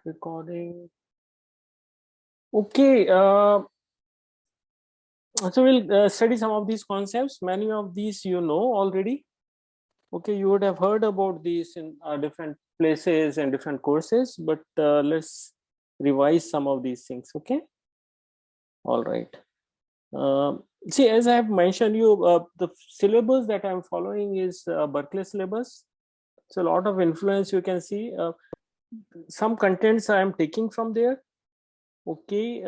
recording. Okay, so we'll study some of these concepts. Many of these you know already. Okay, you would have heard about these in different places and different courses, but let's revise some of these things. Okay, all right. See, as I have mentioned you, the syllabus that I'm following is Berkeley syllabus. So a lot of influence you can see. Some contents I am taking from there. Okay,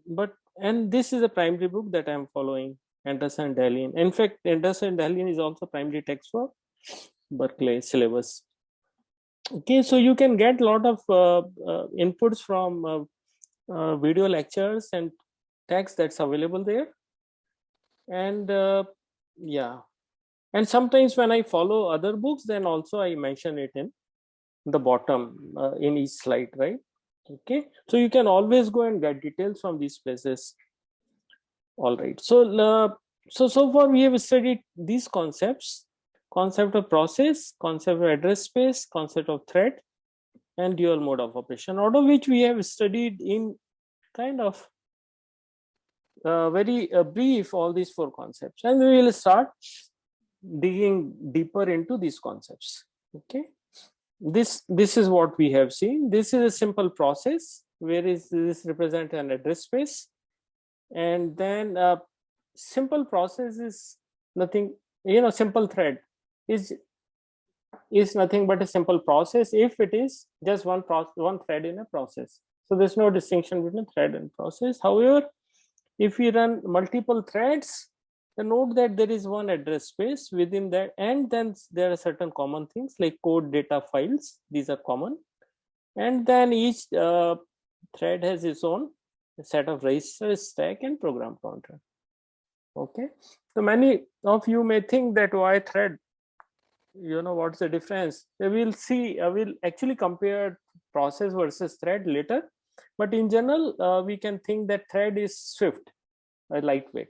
but and this is a primary book that I am following, Anderson and Dahlian. In fact, Anderson and Dahlian is also primary text for Berkeley syllabus. Okay, so you can get a lot of inputs from video lectures and text that's available there. And yeah, and sometimes when I follow other books, then also I mention it in the bottom in each slide, right? Okay, so you can always go and get details from these places. All right, so far we have studied these concepts: concept of process, concept of address space, concept of thread, and dual mode of operation, out of which we have studied in kind of very brief all these four concepts, and we will start digging deeper into these concepts. Okay, this is what we have seen. This is a simple process where is this represent an address space, and then simple process is nothing, simple thread is nothing but a simple process if it is just one thread in a process. So there's no distinction between thread and process. However, if we run multiple threads, then note that there is one address space within that, and then there are certain common things like code, data, files. These are common, and then each thread has its own set of registers, stack, and program counter. Okay, so many of you may think that why thread, what's the difference? We'll see. We'll actually compare process versus thread later, but in general we can think that thread is swift, lightweight.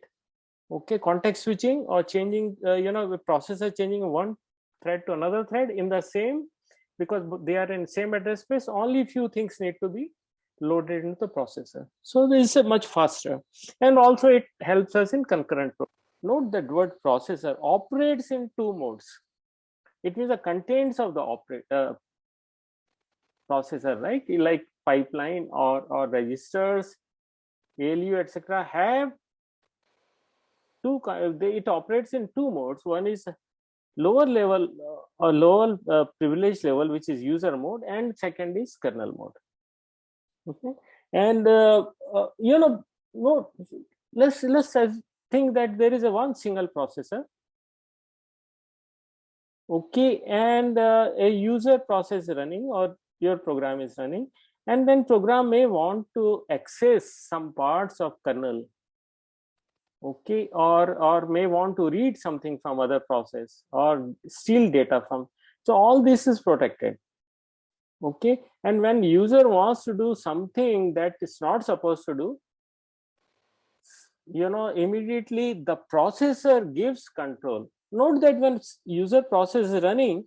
Okay, context switching or changing, the processor changing one thread to another thread in the same, because they are in same address space, only few things need to be loaded into the processor. So this is much faster, and also it helps us in concurrent. Note that word processor operates in two modes. It means the contents of the processor, right? Like pipeline or registers, ALU, etc. have two. It operates in two modes. One is lower level or lower privilege level, which is user mode, and second is kernel mode. Okay, and no, let's think that there is a one single processor. Okay, and a user process running, or your program is running, and then program may want to access some parts of kernel. Okay, or may want to read something from other process or steal data from. So all this is protected. Okay, and when user wants to do something that is not supposed to do, immediately the processor gives control. Note that when user process is running,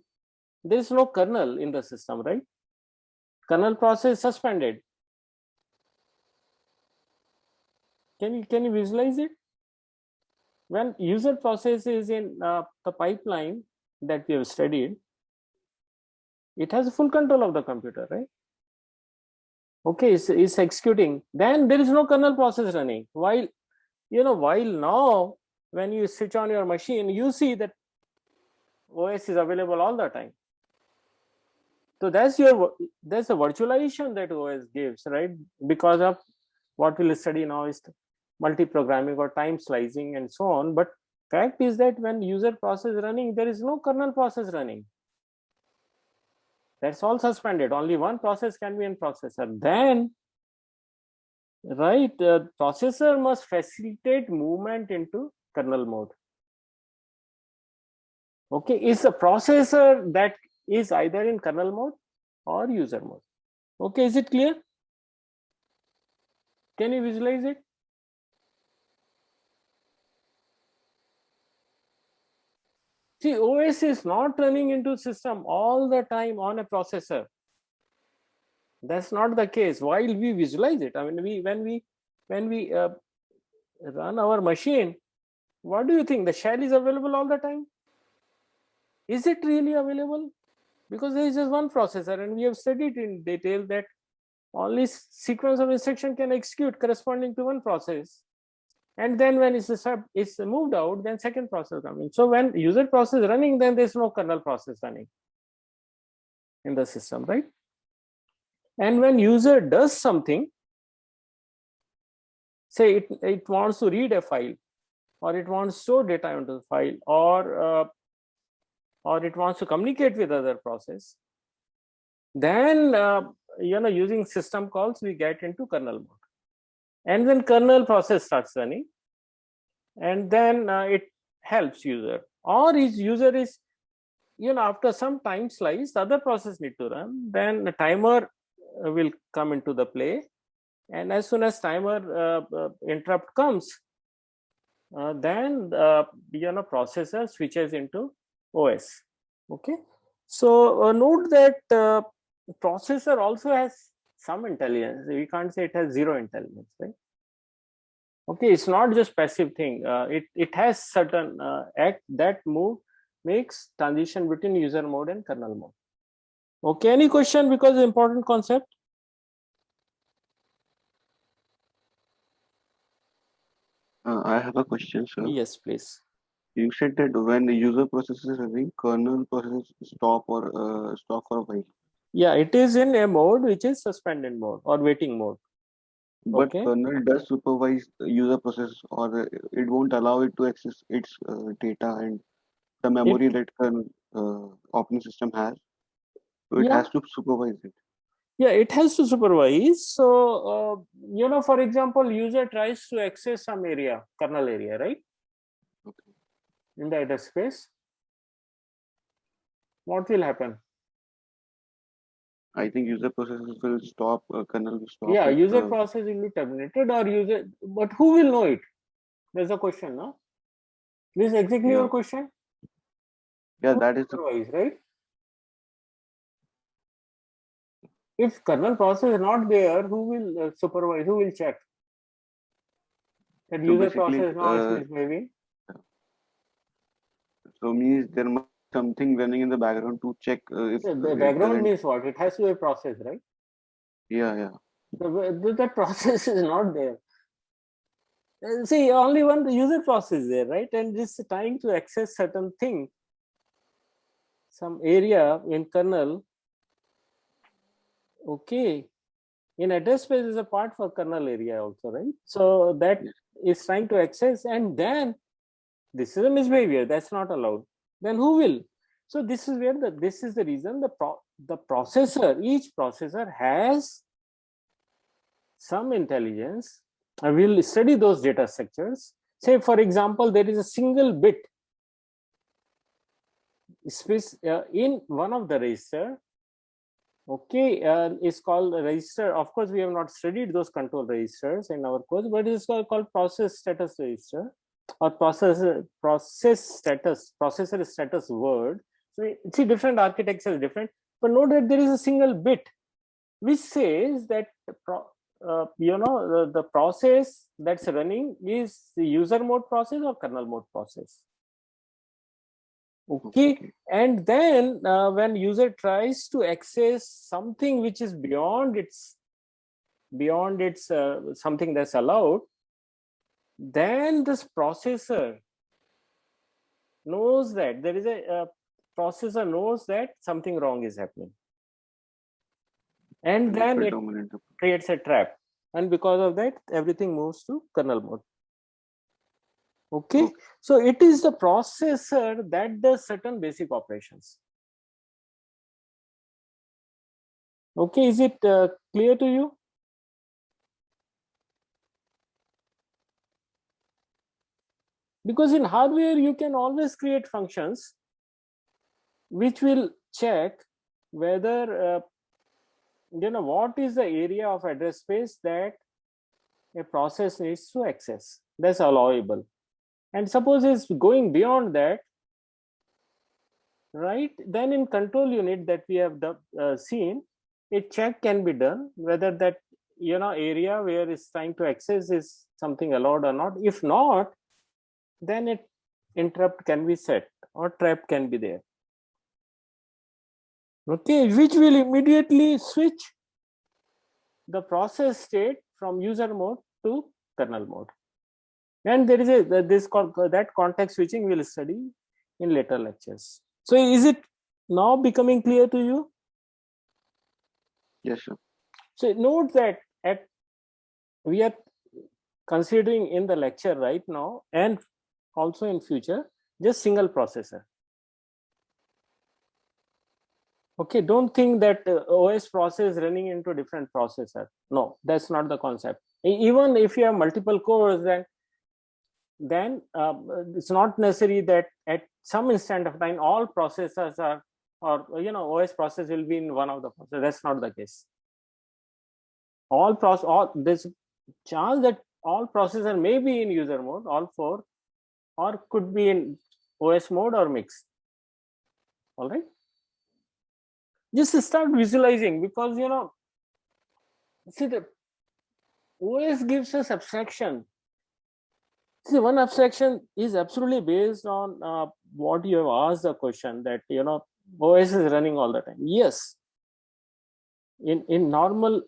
there is no kernel in the system, right? Kernel process suspended. Can you visualize it? When user process is in the pipeline that we have studied, it has full control of the computer, right? Okay, it's executing. Then there is no kernel process running. While now when you switch on your machine, you see that OS is available all the time. So that's a virtualization that OS gives, right? Because of what we'll study now is multi-programming or time slicing and so on. But fact is that when user process running, there is no kernel process running. That's all suspended. Only one process can be in processor. Then, right, the processor must facilitate movement into kernel mode. Okay, it's a processor that is either in kernel mode or user mode. Okay, is it clear? Can you visualize it? See, OS is not running into system all the time on a processor. That's not the case while we visualize it. I mean, when we run our machine, what do you think? The shell is available all the time? Is it really available? Because there is just one processor, and we have studied in detail that only sequence of instruction can execute corresponding to one process. And then when it's moved out, then second process coming. So when user process running, then there's no kernel process running in the system, right? And when user does something, say it wants to read a file, or it wants to store data into the file, or it wants to communicate with other process, then using system calls, we get into kernel mode. And then kernel process starts running, and then it helps user, or his user is, after some time slice, the other process need to run, then the timer will come into the play, and as soon as timer interrupt comes, then processor switches into OS. Okay, so note that processor also has some intelligence. We can't say it has zero intelligence, right? Okay, it's not just passive thing. It has certain act that makes transition between user mode and kernel mode. Okay, any question, because important concept? I have a question, sir. Yes, please. You said that when the user process is running, kernel process stop for a while. Yeah, it is in a mode which is suspended mode or waiting mode. But Okay. kernel does supervise the user process, or it won't allow it to access its data and the memory that kernel operating system has. So it has to supervise it. Yeah, it has to supervise. So, for example, user tries to access some area, kernel area, right? Okay. In the address space. What will happen? I think user processes will stop, kernel will stop. Yeah, user process will be terminated, or user, but who will know it? There's a question, no? This is exactly your question? Yeah, who that is supervise, right? If kernel process is not there, who will supervise? Who will check that so user process not misbehaving? So means there must be something running in the background to check if The background means what? It has to be a process, right? Yeah. So that process is not there. See, only one user process is there, right? And this trying to access certain thing, some area in kernel. Okay, in address space is a part for kernel area also, right? So that is trying to access, and then this is a misbehavior, that's not allowed. Then who will? So this is where this is the reason the processor, each processor has some intelligence. I will study those data structures. Say, for example, there is a single bit space in one of the register. Okay, it's called a register. Of course, we have not studied those control registers in our course, but it's called process status register, or processor status word. So see, different architecture is different, but note that there is a single bit which says that the process that's running is the user mode process or kernel mode process. Okay, and then when user tries to access something which is beyond its something that's allowed, then this processor knows that there is a processor knows that something wrong is happening, and then it creates a trap, and because of that everything moves to kernel mode. Okay, so it is the processor that does certain basic operations. Okay, is it clear to you? Because in hardware you can always create functions which will check whether what is the area of address space that a process needs to access. That's allowable. And suppose it's going beyond that, right? Then in control unit that we have seen, a check can be done whether that area where it's trying to access is something allowed or not. If not, then it interrupt can be set or trap can be there, okay, which will immediately switch the process state from user mode to kernel mode. And there is that context switching we'll study in later lectures. So is it now becoming clear to you? Yes, sir. So note that we are considering in the lecture right now and also in future just single processor. Okay, don't think that OS process running into different processor. No, that's not the concept. Even if you have multiple cores, then it's not necessary that at some instant of time all processors are, or OS process will be in one of the processors. That's not the case. There's chance that all processor may be in user mode, all four, or could be in OS mode or mixed. All right. Just start visualizing, because see, the OS gives us abstraction. See, one abstraction is absolutely based on what you have asked the question, that OS is running all the time. Yes, in normal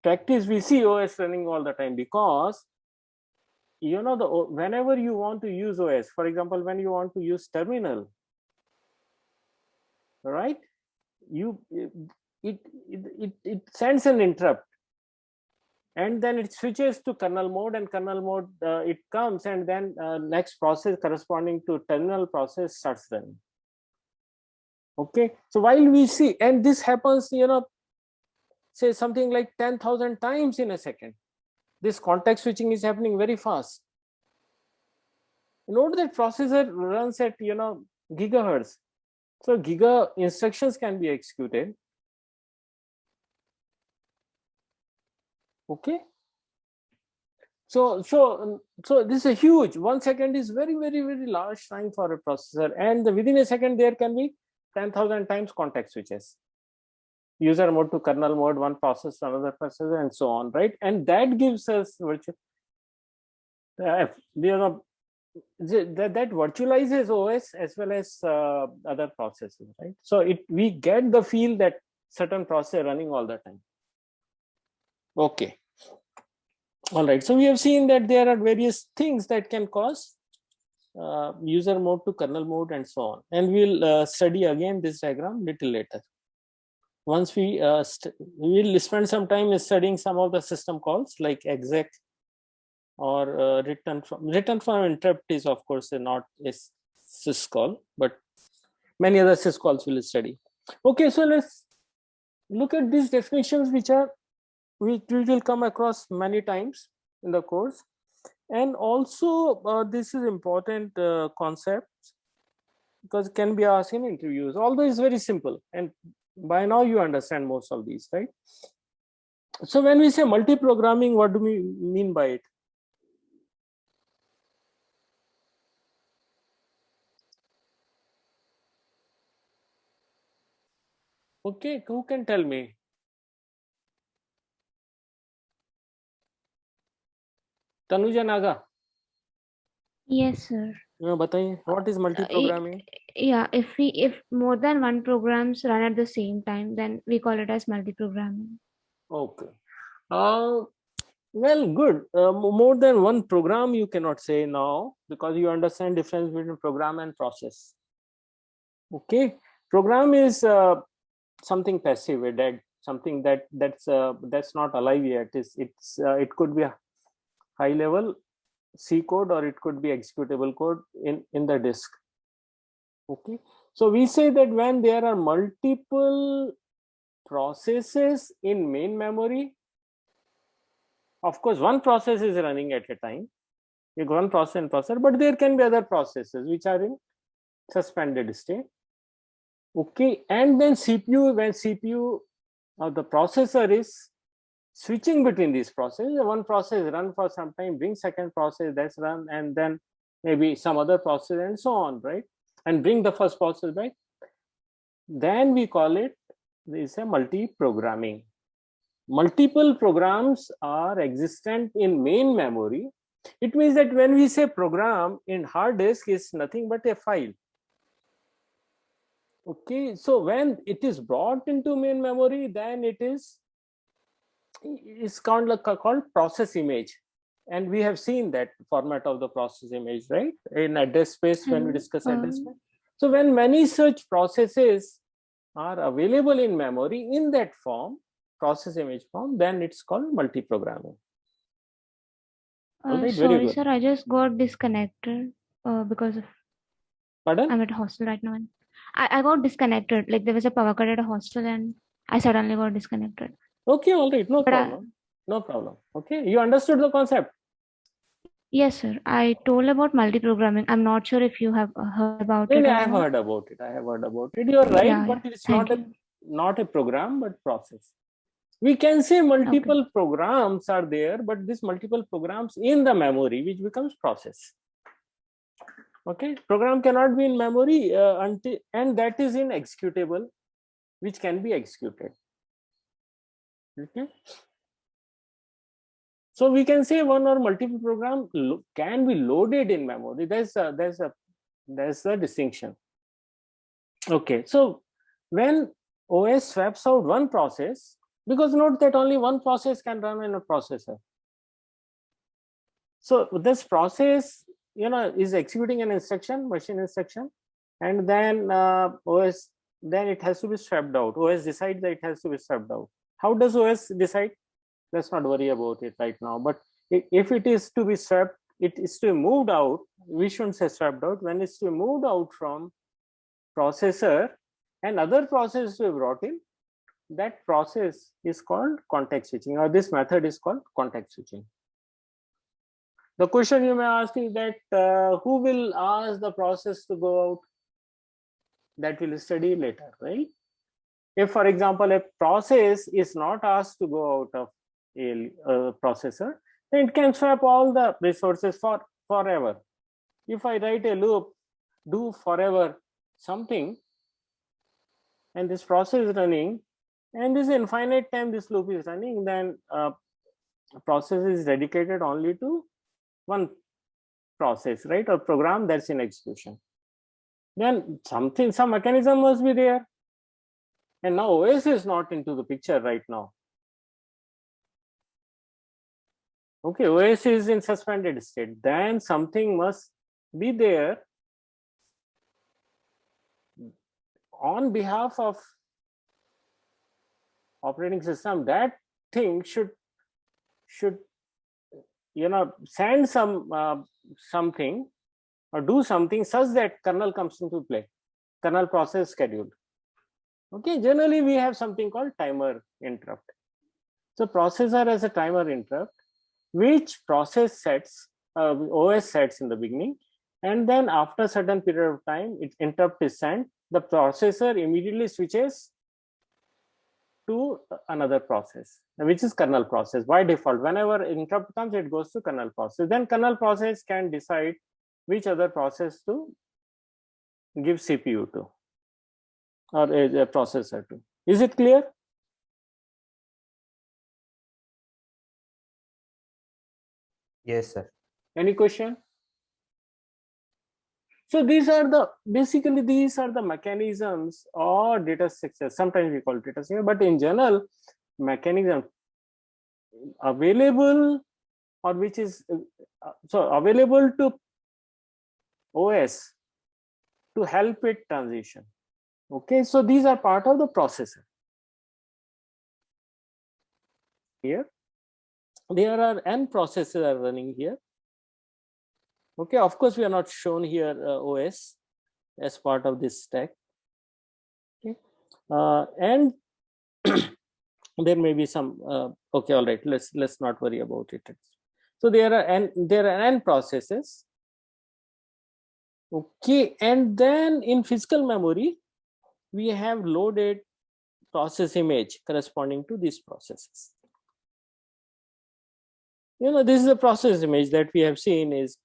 practice we see OS running all the time, because whenever you want to use OS, for example, when you want to use terminal, right, it sends an interrupt, and then it switches to kernel mode, and kernel mode it comes, and then next process corresponding to terminal process starts running. Okay, so while we see, and this happens say something like 10,000 times in a second, this context switching is happening very fast. Note that processor runs at gigahertz, so giga instructions can be executed. Okay, so this is a huge 1 second is very large time for a processor, and within a second there can be 10,000 times context switches, user mode to kernel mode, one process to another processor, and so on, right? And that gives us virtual that virtualizes OS as well as other processes, right? So we get the feel that certain process running all the time. Okay, all right, so we have seen that there are various things that can cause user mode to kernel mode and so on, and we'll study again this diagram little later. Once we will spend some time studying some of the system calls like exec or return from interrupt is of course not a syscall, but many other syscalls we'll study. Okay, so let's look at these definitions which we will come across many times in the course, and also this is important concept because it can be asked in interviews, although it's very simple, and by now you understand most of these, right? So when we say multi-programming, what do we mean by it? Okay, who can tell me? Tanuja Naga. Yes, sir. Bataiye, what is multi-programming? Yeah, if more than one programs run at the same time, then we call it as multi-programming. Okay. Well, good. More than one program you cannot say now, because you understand difference between program and process. Okay, program is something passive, a dead, something that's not alive yet. It could be a high level C code, or it could be executable code in the disk. Okay, so we say that when there are multiple processes in main memory, of course one process is running at a time, one process in processor, but there can be other processes which are in suspended state. Okay, and then CPU, when CPU the processor is switching between these processes, one process run for some time, bring second process, that's run, and then maybe some other process and so on, right? And bring the first process back. Then we call it is a multi-programming. Multiple programs are existent in main memory. It means that when we say program in hard disk is nothing but a file. Okay, so when it is brought into main memory, then it is called process image, and we have seen that format of the process image, right, in address space when we discuss address space. So when many such processes are available in memory in that form, process image form, then it's called multi-programming. All right, very Sorry, good. sir, I just got disconnected because of Pardon? I'm at a hostel right now. And I got disconnected. Like there was a power cut at a hostel and I suddenly got disconnected. Okay, all right, no But problem. No problem. Okay, you understood the concept? yes, sir. I told about multi-programming. I'm not sure if you have heard about No, it no, or I have not. heard about it. I have heard about it. You're right, Yeah, but it's thank not you. not a program, but process. We can say multiple programs are there, but these multiple programs in the memory, which becomes process. Okay, program cannot be in memory until, and that is in executable, which can be executed. Okay, so we can say one or multiple program can be loaded in memory. There's a distinction. Okay, so when OS swaps out one process, because note that only one process can run in a processor. So this process, is executing an instruction, machine instruction, and then OS, then it has to be swapped out. OS decides that it has to be swapped out. How does OS decide? Let's not worry about it right now. But if it is to be swapped, it is to be moved out. We shouldn't say swapped out. When it's to be moved out from processor and other process to be brought in, that process is called context switching, or this method is called context switching. The question you may ask is that who will ask the process to go out? That we'll study later, right? If, for example, a process is not asked to go out of a processor, then it can swap all the resources forever. If I write a loop, do forever something, and this process is running, and this infinite time this loop is running, then process is dedicated only to one process, right, or program that's in execution. Then some mechanism must be there, and now OS is not into the picture right now. Okay, OS is in suspended state, then something must be there on behalf of operating system. That thing should send something or do something such that kernel comes into play, kernel process scheduled. Okay, generally we have something called timer interrupt. So processor has a timer interrupt, which process sets, OS sets in the beginning, and then after a certain period of time, its interrupt is sent. The processor immediately switches to another process, which is kernel process. By default, whenever interrupt comes, it goes to kernel process. Then kernel process can decide which other process to give CPU to, or a processor to. Is it clear? Yes, sir. Any question? So these are the mechanisms or data structures. Sometimes we call it data structure, but in general, mechanism available, or which is available to OS to help it transition. Okay, so these are part of the processor. Here, there are n processes are running here. Okay, of course, we are not shown here OS as part of this stack. Okay, and there may be some. Okay, all right. Let's not worry about it. So there are n processes. Okay, and then in physical memory, we have loaded process image corresponding to these processes. This is a process image that we have seen is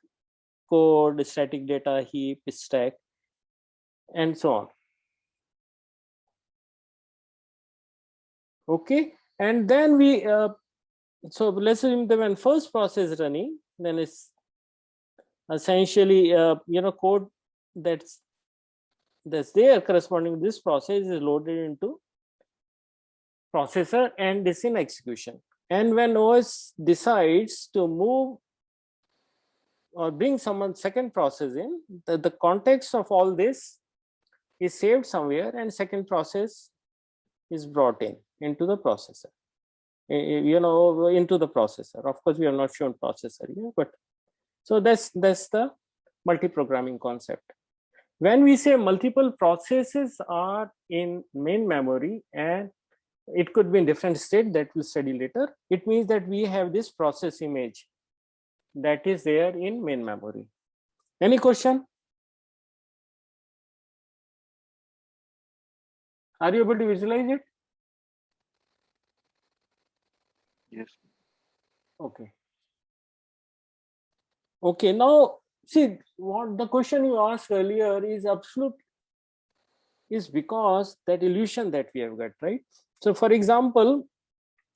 code, static data, heap, stack, and so on. Okay, and then we so let's assume that when first process is running, then it's essentially code that's there corresponding to this process is loaded into processor and is in execution. And when OS decides to move or bring someone second process in, the context of all this is saved somewhere and second process is brought in into the processor, into the processor. Of course, we have not shown processor here, but so that's the multi-programming concept. When we say multiple processes are in main memory and it could be in different state that we'll study later, it means that we have this process image that is there in main memory. Any question? Are you able to visualize it? Yes. Okay. Okay, now see what the question you asked earlier is absolute, is because that illusion that we have got, right? So for example,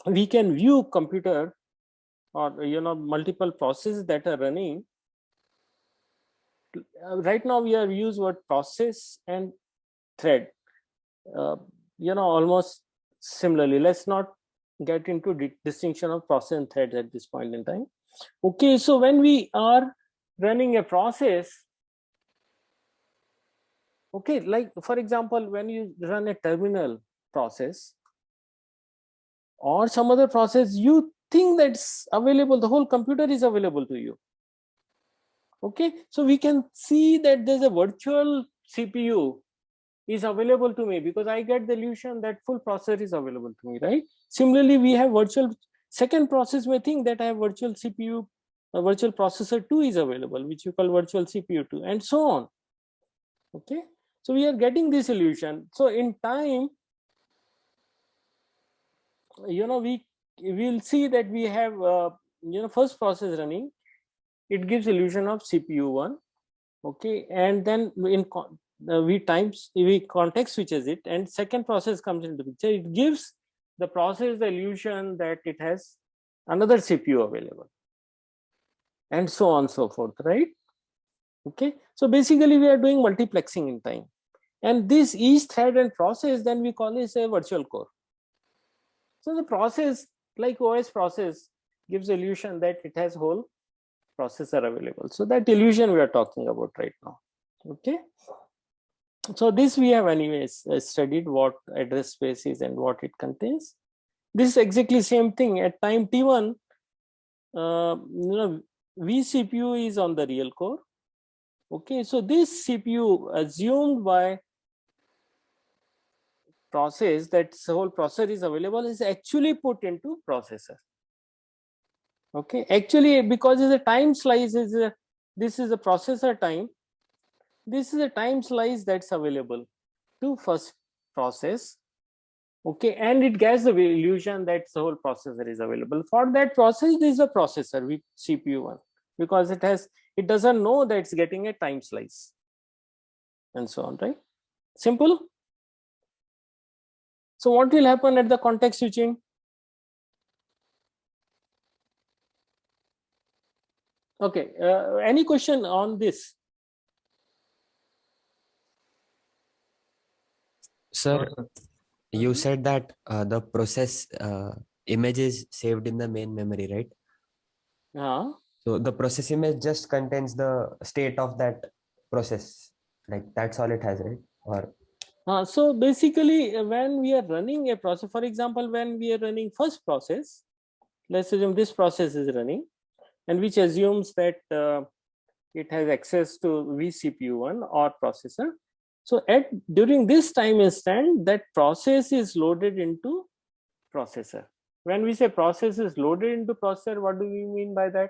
we can view computer or multiple processes that are running. Right now we have used word process and thread, almost similarly. Let's not get into distinction of process and threads at this point in time. Okay, so when we are running a process, okay, like for example, when you run a terminal process or some other process, you think that's available, the whole computer is available to you. Okay, so we can see that there's a virtual CPU is available to me because I get the illusion that full processor is available to me, right? Similarly, we have virtual second process may think that I have virtual CPU, a virtual processor 2 is available, which you call virtual CPU 2, and so on. Okay, so we are getting this illusion. So in time, we will see that we have first process running, it gives illusion of CPU 1. Okay, and then in we context switches it, and second process comes into the picture. It gives the process the illusion that it has another CPU available, and so on and so forth, right? Okay, so basically we are doing multiplexing in time, and this each thread and process then we call this a virtual core. So the process, like OS process, gives illusion that it has whole processor available. So that illusion we are talking about right now. Okay, so this we have anyways studied what address space is and what it contains. This is exactly same thing at time t1. vCPU is on the real core. Okay, so this CPU assumed by process that whole processor is available is actually put into processor. Okay, actually because it's a time slice, this is a processor time. This is a time slice that's available to first process. Okay, and it gets the illusion that the whole processor is available. For that process, there is a processor with CPU 1 because it doesn't know that it's getting a time slice and so on, right? Simple. So what will happen at the context switching? Okay, any question on this? Sir, you said that the process image is saved in the main memory, right? So the process image just contains the state of that process, like that's all it has, right? Or so basically, when we are running a process, for example, when we are running first process, let's assume this process is running, and which assumes that it has access to vCPU1 or processor. So during this time instant, that process is loaded into processor. When we say process is loaded into processor, what do we mean by that?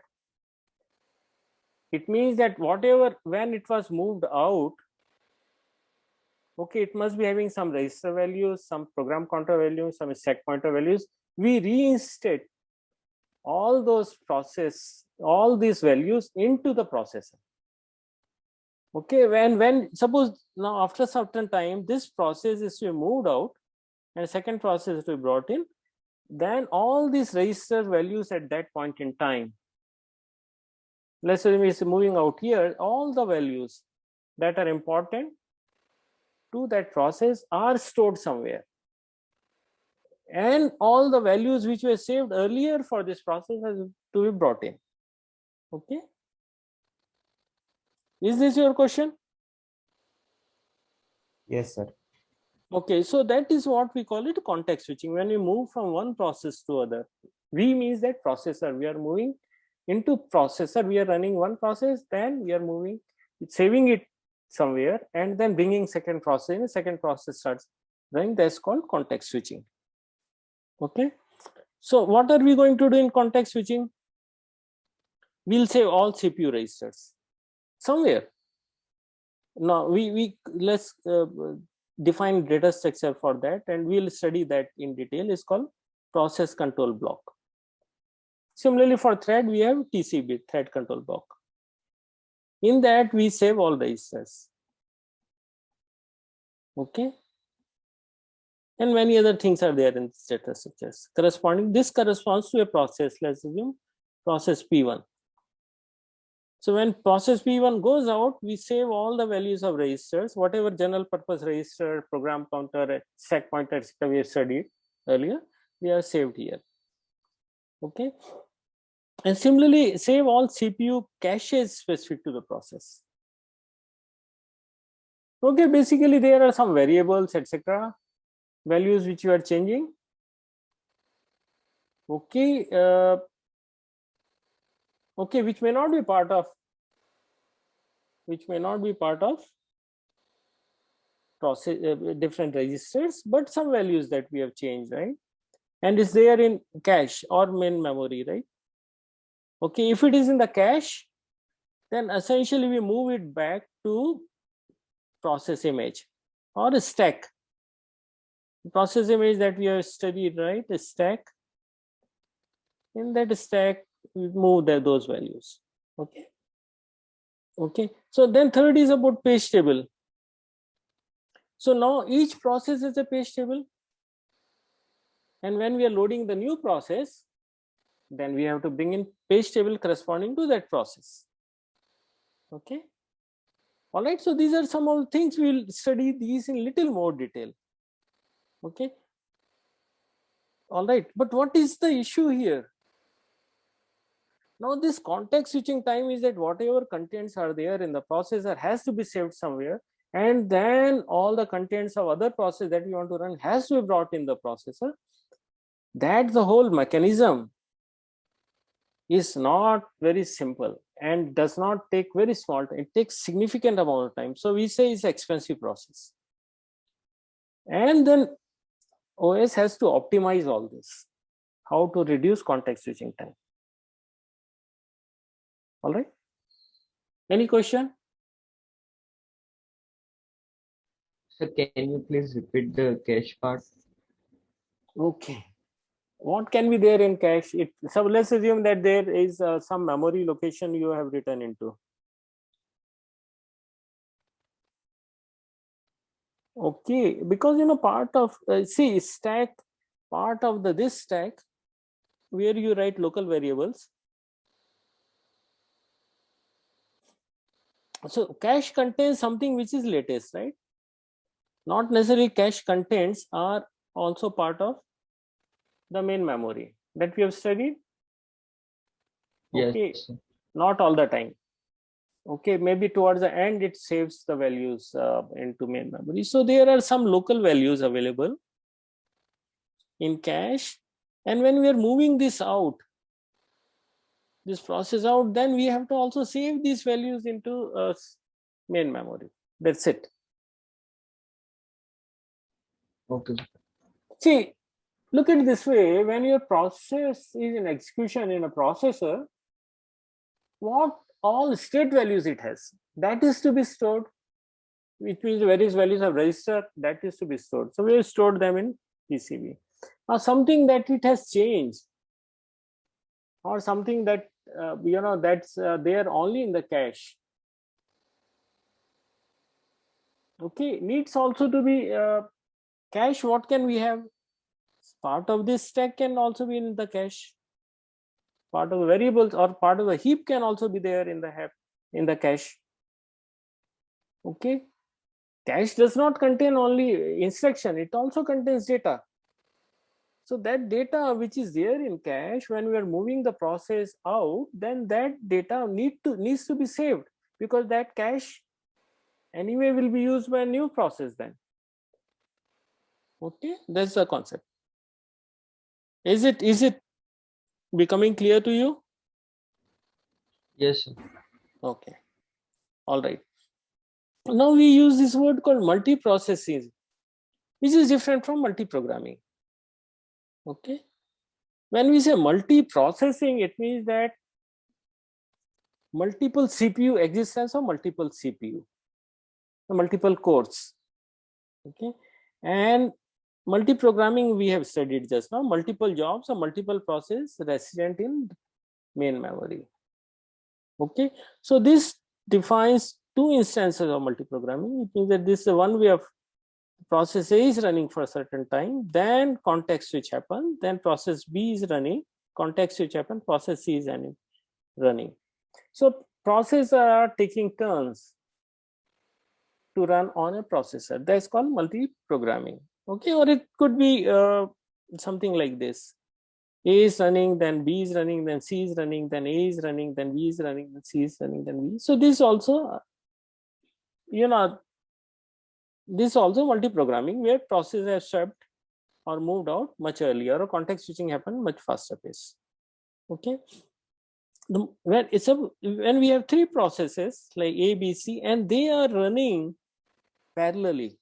It means that whatever, when it was moved out, okay, it must be having some register values, some program counter values, some stack pointer values. We reinstate all those all these values into the processor. Okay, when suppose now after certain time this process is to be moved out, and second process to be brought in, then all these register values at that point in time, let's say it's moving out here, all the values that are important to that process are stored somewhere, and all the values which were saved earlier for this process has to be brought in. Okay, is this your question? Yes, sir. Okay, so that is what we call it context switching. When we move from one process to other, we means that processor, we are moving into processor, we are running one process, then we are moving, saving it somewhere, and then bringing second process in, second process starts running. That's called context switching. Okay, so what are we going to do in context switching? We'll save all CPU registers somewhere. Now let's define data structure for that, and we'll study that in detail. It's called process control block. Similarly, for thread, we have TCB, thread control block. In that, we save all registers. Okay, and many other things are there in data structures. This corresponds to a process. Let's assume process P1. So when process P1 goes out, we save all the values of registers, whatever general purpose register, program counter, stack pointer, etc. we have studied earlier, they are saved here. Okay, and similarly save all CPU caches specific to the process. Okay, basically there are some variables, etc., values which you are changing. Okay, okay, which may not be part of process different registers, but some values that we have changed, right? And is there in cache or main memory, right? Okay, if it is in the cache, then essentially we move it back to process image or a stack. Process image that we have studied, right? A stack. In that stack, we move those values. Okay. Okay. So then third is about page table. So now each process is a page table. And when we are loading the new process, then we have to bring in page table corresponding to that process. Okay. All right. So these are some of the things we will study these in little more detail. Okay. All right. But what is the issue here? Now this context switching time is that whatever contents are there in the processor has to be saved somewhere, and then all the contents of other process that we want to run has to be brought in the processor. That the whole mechanism is not very simple and does not take very small time. It takes significant amount of time. So we say it's an expensive process. And then OS has to optimize all this, how to reduce context switching time. All right. Any question? Sir, can you please repeat the cache part? Okay. What can be there in cache? So let's assume that there is some memory location you have written into. Okay, because part of see stack, part of this stack where you write local variables. So cache contains something which is latest, right? Not necessarily cache contents are also part of the main memory that we have studied. Okay, Yes. not all the time. Okay, maybe towards the end it saves the values into main memory. So there are some local values available in cache, and when we are moving this out, this process out, then we have to also save these values into main memory. That's it. Okay. See, look at it this way: when your process is in execution in a processor, what all state values it has, that is to be stored, which means various values of register, that is to be stored. So we have stored them in PCB. Now something that it has changed, or something that that's there only in the cache, okay, needs also to be Cache, what can we have? Part of this stack can also be in the cache. Part of the variables or part of the heap can also be there in the cache. Okay. Cache does not contain only instruction, it also contains data. So that data which is there in cache, when we are moving the process out, then that data needs to be saved, because that cache anyway will be used by a new process then. Okay, that's the concept. Is it becoming clear to you? Yes, sir. Okay, all right. Now we use this word called multiprocessing, which is different from multi-programming. Okay, when we say multiprocessing, it means that multiple CPU, existence of multiple CPU, multiple cores. Okay, and multi-programming we have studied just now, multiple jobs or multiple processes resident in main memory. Okay, so this defines two instances of multi-programming. It means that this is one way of process A is running for a certain time, then context switch happen, then process B is running, context switch happen, process C is running. So processes are taking turns to run on a processor. That's called multi-programming. Okay, or it could be something like this: A is running, then B is running, then C is running, then A is running, then B is running, then C is running, then B. So this also, this also multi-programming, where processes have swept or moved out much earlier, or context switching happened much faster pace. Okay, when we have three processes like A, B, C, and they are running parallelly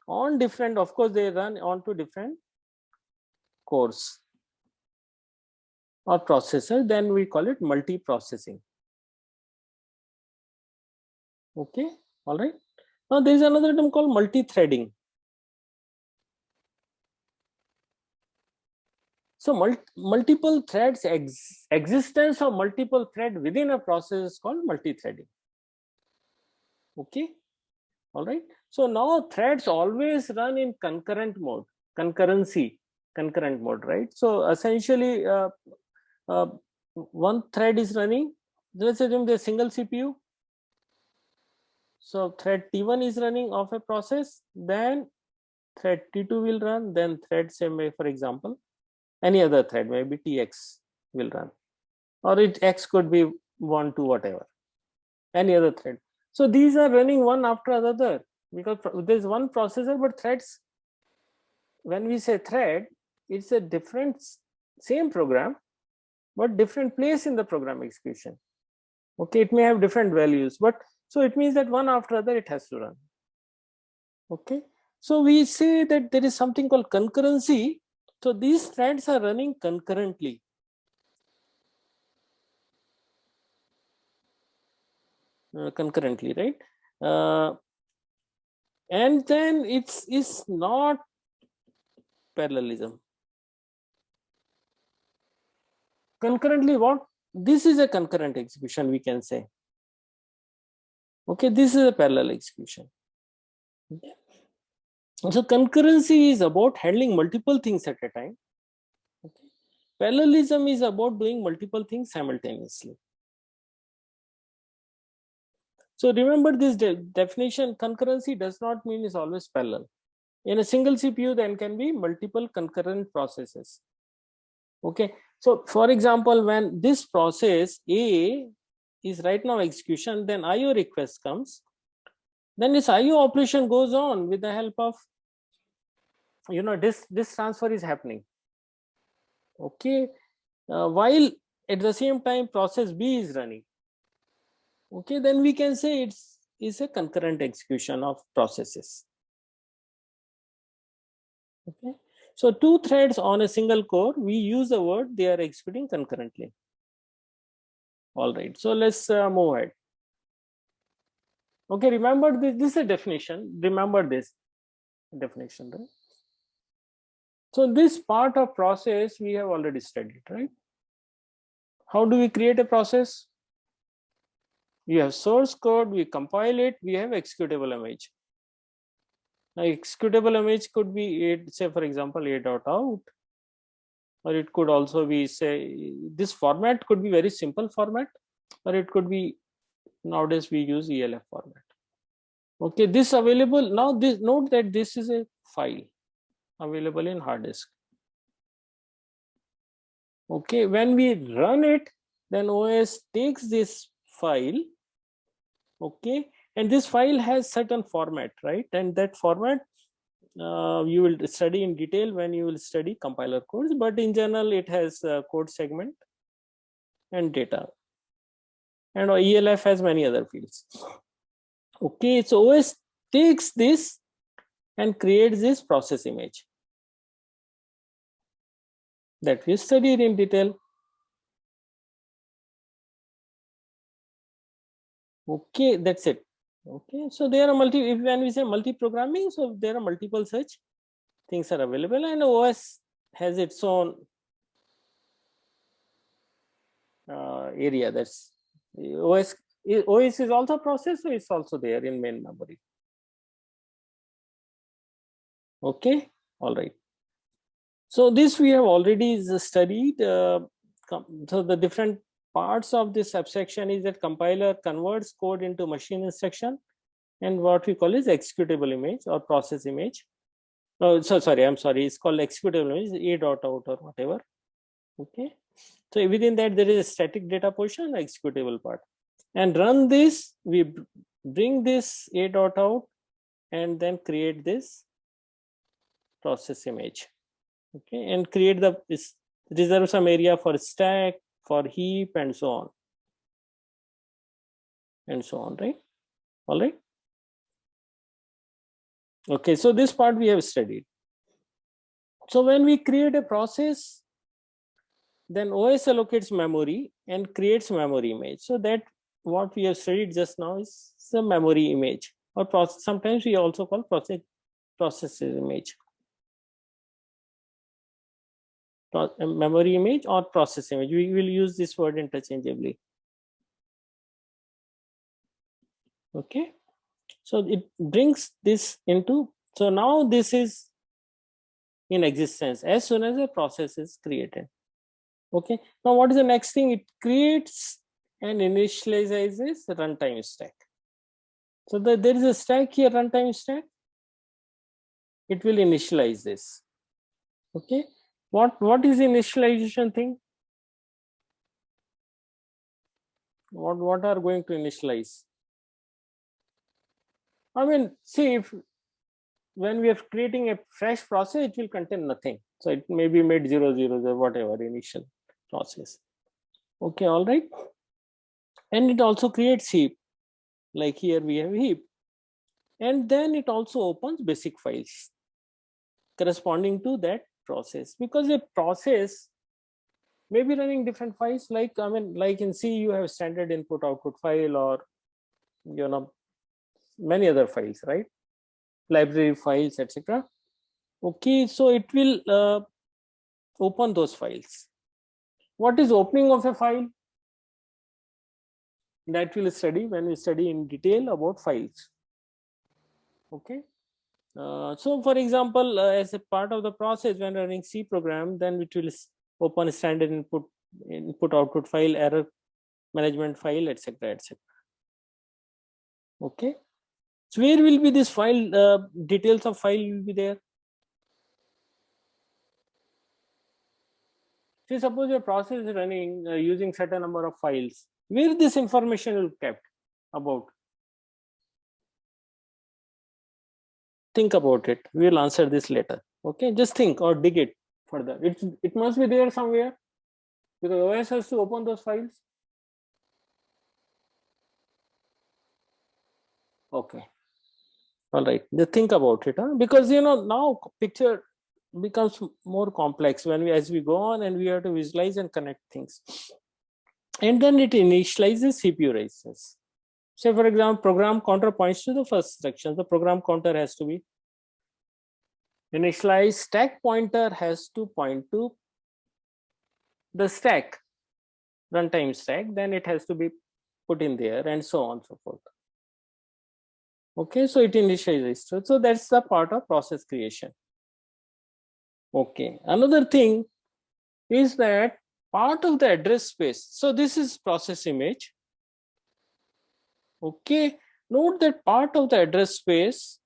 on different, of course they run onto different cores or processor, then we call it multi-processing. Okay, all right. Now there is another term called multi-threading. So multiple threads, existence of multiple thread within a process is called multi-threading. Okay, all right. So now threads always run in concurrent mode, concurrent mode, right? So essentially one thread is running, let's assume the single CPU. So thread T1 is running of a process, then thread T2 will run, then thread say, for example, any other thread, maybe TX will run, or X could be 1, 2, whatever, any other thread. So these are running one after another, because there's one processor, but threads, when we say thread, it's a different, same program, but different place in the program execution. Okay, it may have different values, but so it means that one after other it has to run. Okay, so we say that there is something called concurrency. So these threads are running concurrently. Right? And then it's not parallelism. Concurrently, what? This is a concurrent execution, we can say. Okay, this is a parallel execution. Okay. So concurrency is about handling multiple things at a time. Okay. Parallelism is about doing multiple things simultaneously. So remember this definition: concurrency does not mean it's always parallel. In a single CPU, there can be multiple concurrent processes. Okay, so for example, when this process A is right now execution, then IO request comes, then this IO operation goes on with the help of, this transfer is happening. Okay, while at the same time process B is running. Okay, then we can say it's a concurrent execution of processes. Okay, so two threads on a single core, we use the word they are executing concurrently. All right, so let's move ahead. Okay, remember this is a definition. Remember this definition, right? So this part of process we have already studied, right? How do we create a process? We have source code, we compile it, we have executable image. executable image could be say for example a dot out, or it could also be, say, this format could be very simple format, or it could be, nowadays we use ELF format. Okay, this available now. This, note that this is a file available in hard disk. Okay, when we run it, then OS takes this file, okay, and this file has certain format, right? And that format you will study in detail when you will study compiler codes, but in general it has code segment and data, and ELF has many other fields. Okay, so OS takes this and creates this process image that we studied in detail. Okay, that's it. Okay, so there are when we say multi-programming, so there are multiple such things are available, and OS has its own area. That's OS is also a process, so it's also there in main memory. Okay, all right. So this we have already studied. So the different parts of this abstraction is that compiler converts code into machine instruction, and what we call is executable image or process image. Oh, so sorry, I'm sorry, it's called executable image, a dot out or whatever. Okay, so within that there is a static data portion, executable part, and run this. We bring this a dot out and then create this process image. Okay, and create reserve some area for stack, for heap, and so on, right? All right. Okay, so this part we have studied. So when we create a process, then OS allocates memory and creates memory image. So that what we have studied just now is the memory image, or process. Sometimes we also call process image. Memory image or process image. We will use this word interchangeably. Okay, so it brings this into, so now this is in existence as soon as a process is created. Okay, now what is the next thing? It creates and initializes the runtime stack. So there is a stack here, runtime stack. It will initialize this. Okay, what is the initialization thing? What are going to initialize? I mean, see, if when we are creating a fresh process, it will contain nothing. So it may be made 0, 0, 0, whatever initial process. Okay, all right. And it also creates heap. Like here we have heap. And then it also opens basic files corresponding to that process, because a process may be running different files. Like, I mean, like in C, you have standard input output file, or many other files, right? Library files, etc. Okay, so it will open those files. What is opening of a file? That we'll study when we study in detail about files. Okay, so for example, as a part of the process when running C program, then it will open a standard input output file, error management file, etc., etc. Okay, so where will be this file? Details of file will be there. See, suppose your process is running using certain number of files. Where this information will be kept about? Think about it. We will answer this later. Okay, just think or dig it further. It must be there somewhere, because OS has to open those files. Okay, all right. Just think about it, because now picture becomes more complex as we go on, and we have to visualize and connect things. And then it initializes CPU registers. Say for example, program counter points to the first instruction. The program counter has to be initialized. Stack pointer has to point to the stack, runtime stack. Then it has to be put in there, and so on and so forth. Okay, so it initializes. So that's the part of process creation. Okay, another thing is that part of the address space. So this is process image. Okay, note that part of the address space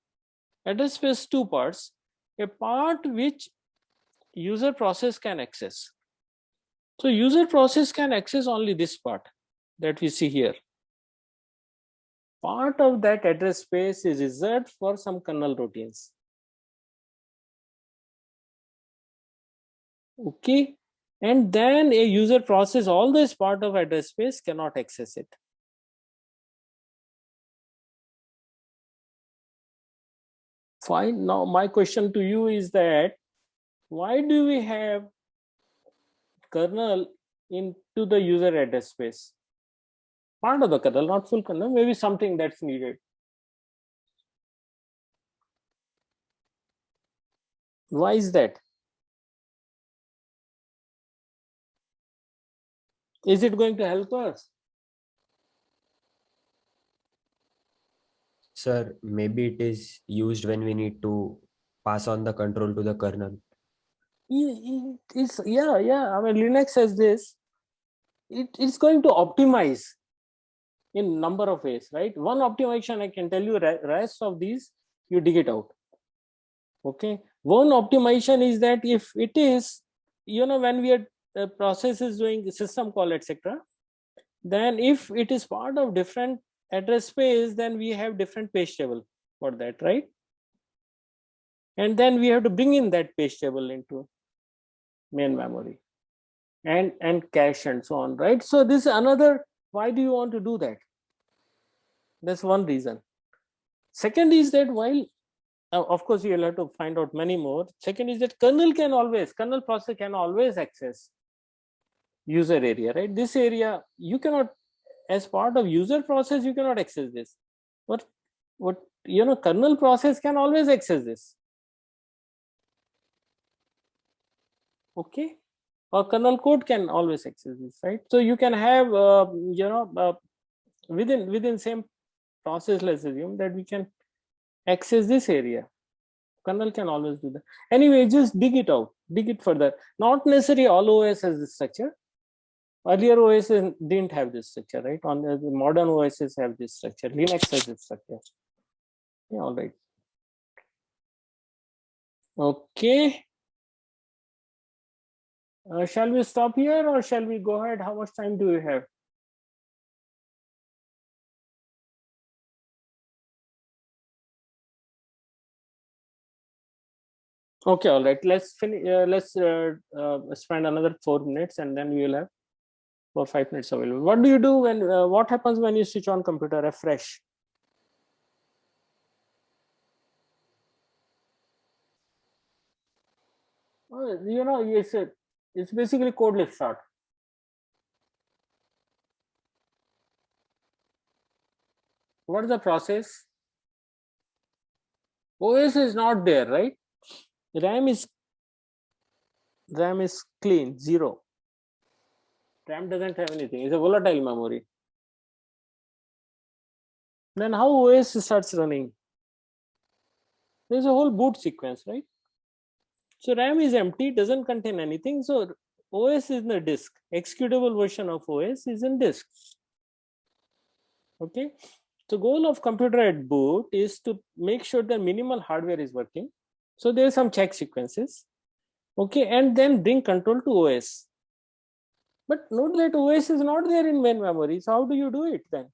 two parts, a part which user process can access. So user process can access only this part that we see here. Part of that address space is reserved for some kernel routines. Okay, and then a user process, all this part of address space cannot access it. Fine. Now my question to you is that why do we have kernel into the user address space? Part of the kernel, not full kernel, maybe something that's needed. Why is that? Is it going to help us? Sir, maybe it is used when we need to pass on the control to the kernel. It's yeah. I mean, Linux has this. It's going to optimize in number of ways, right? One optimization I can tell you, rest of these you dig it out. Okay, one optimization is that if it is, when we are the process is doing system call, etc., then if it is part of different address space, then we have different page table for that, right? And then we have to bring in that page table into main memory and cache and so on, right? So this is another, why do you want to do that? That's one reason. Second is that while of course you'll have to find out many more. Second is that kernel process can always access user area, right? This area you cannot, as part of user process, you cannot access this. What kernel process can always access this. Okay, or kernel code can always access this, right? So you can have within same process, let's assume that we can access this area. Kernel can always do that. Anyway, just dig it out, dig it further. Not necessarily all OS has this structure. Earlier OS didn't have this structure, right? On the modern OSs have this structure. Linux has this structure. Yeah, all right. Okay. Shall we stop here or shall we go ahead? How much time do we have? Okay, all right. Let's finish. Let's spend another 4 minutes, and then we will have 4 or 5 minutes available. What do you do when? What happens when you switch on computer? Refresh. It's basically codeless start. What is the process? OS is not there, right? RAM is clean, 0. RAM doesn't have anything. It's a volatile memory. Then how OS starts running? There's a whole boot sequence, right? So RAM is empty, doesn't contain anything. So OS is in the disk. Executable version of OS is in disk. Okay. So goal of computer at boot is to make sure that minimal hardware is working. So there are some check sequences. Okay, and then bring control to OS. But note that OS is not there in main memory. So how do you do it then?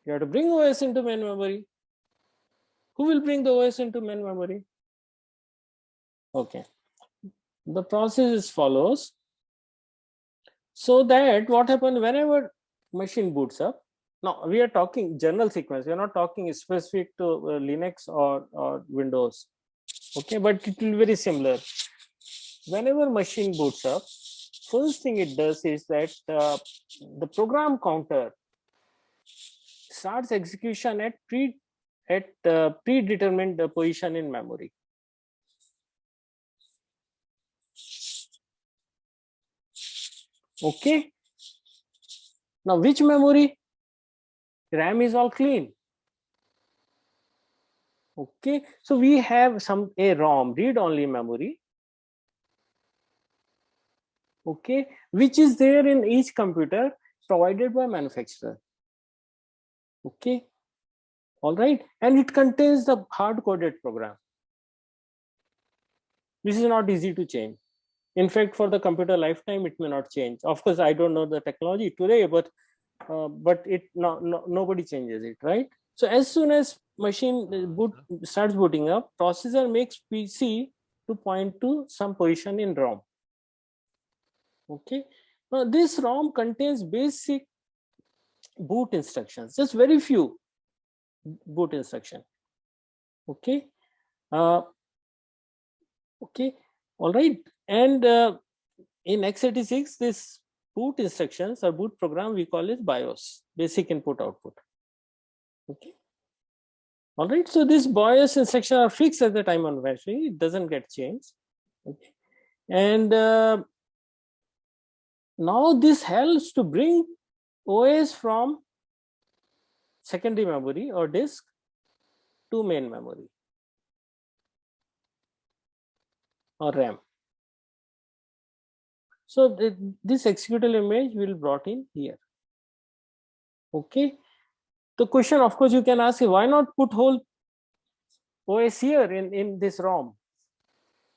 You have to bring OS into main memory. Who will bring the OS into main memory? Okay. The process is follows. So that what happens whenever machine boots up. Now we are talking general sequence. We are not talking specific to Linux or Windows. Okay, but it will be very similar. Whenever machine boots up, first thing it does is that the program counter starts execution at predetermined position in memory. Okay. Now which memory? RAM is all clean. Okay, so we have a ROM, read-only memory, okay, which is there in each computer provided by manufacturer. Okay, all right, and it contains the hard-coded program. This is not easy to change. In fact, for the computer lifetime, it may not change. Of course, I don't know the technology today, but nobody changes it, right? So as soon as machine starts booting up, processor makes PC to point to some position in ROM. Okay, now this ROM contains basic boot instructions, just very few boot instruction. Okay, okay, all right, and in x86, this boot instructions or boot program we call it BIOS, basic input output. Okay, all right, so this BIOS instruction are fixed at the time on battery, it doesn't get changed. Okay, and now this helps to bring OS from secondary memory or disk to main memory or RAM. So this executable image will brought in here. Okay, the question of course you can ask is, why not put whole OS here in this ROM?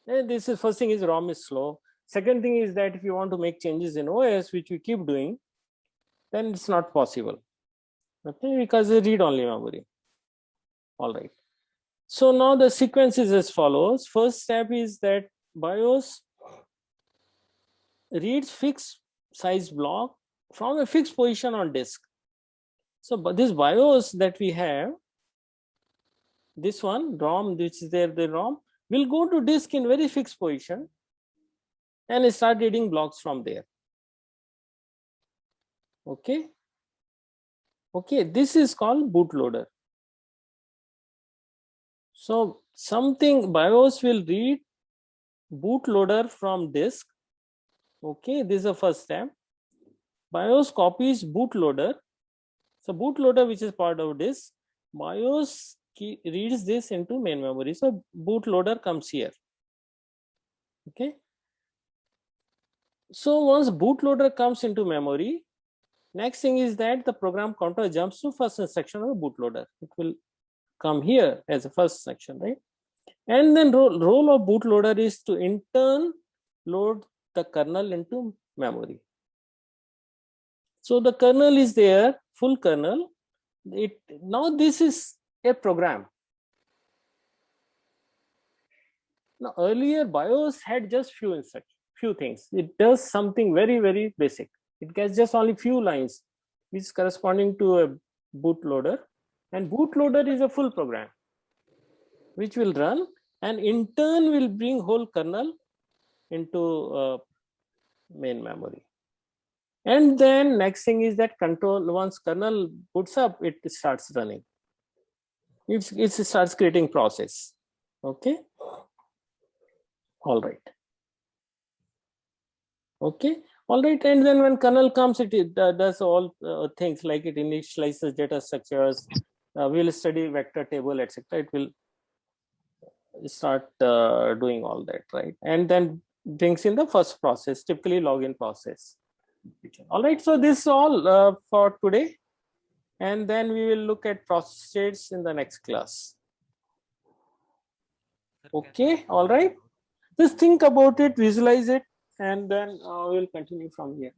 And this is first thing is ROM is slow. Second thing is that if you want to make changes in OS, which we keep doing, then it's not possible. Okay, because it's read-only memory. All right. So now the sequence is as follows. First step is that BIOS reads fixed size block from a fixed position on disk. So but this BIOS that we have, this one ROM, which is there, the ROM will go to disk in very fixed position and start reading blocks from there. Okay, okay, this is called bootloader. So something BIOS will read bootloader from disk. Okay, this is the first step. BIOS copies bootloader. So bootloader, which is part of disk, BIOS reads this into main memory. So bootloader comes here. Okay. So once bootloader comes into memory, next thing is that the program counter jumps to first instruction of the bootloader. It will come here as a first section, right? And then role of bootloader is to in turn load the kernel into memory. So the kernel is there, full kernel. Now this is a program. Now earlier BIOS had just few instructions, few things. It does something very, very basic. It gets just only few lines, which is corresponding to a bootloader. And bootloader is a full program, which will run and in turn will bring whole kernel into main memory. And then next thing is that control, once kernel boots up, it starts running. It starts creating process. Okay. All right. Okay. All right. And then when kernel comes, it does all things like it initializes data structures. We will study vector table, etc. It will start doing all that, right? And then brings in the first process, typically login process. All right. So this is all for today. And then we will look at process states in the next class. Okay. All right. Just think about it, visualize it, and then we'll continue from here.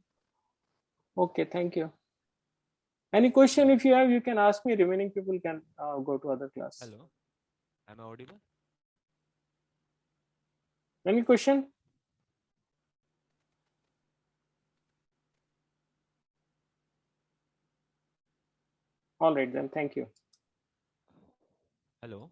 Okay, thank you. Any question if you have, you can ask me. Remaining people can go to other class. Hello, am I audible? Any question? All right, then. Thank you. Hello.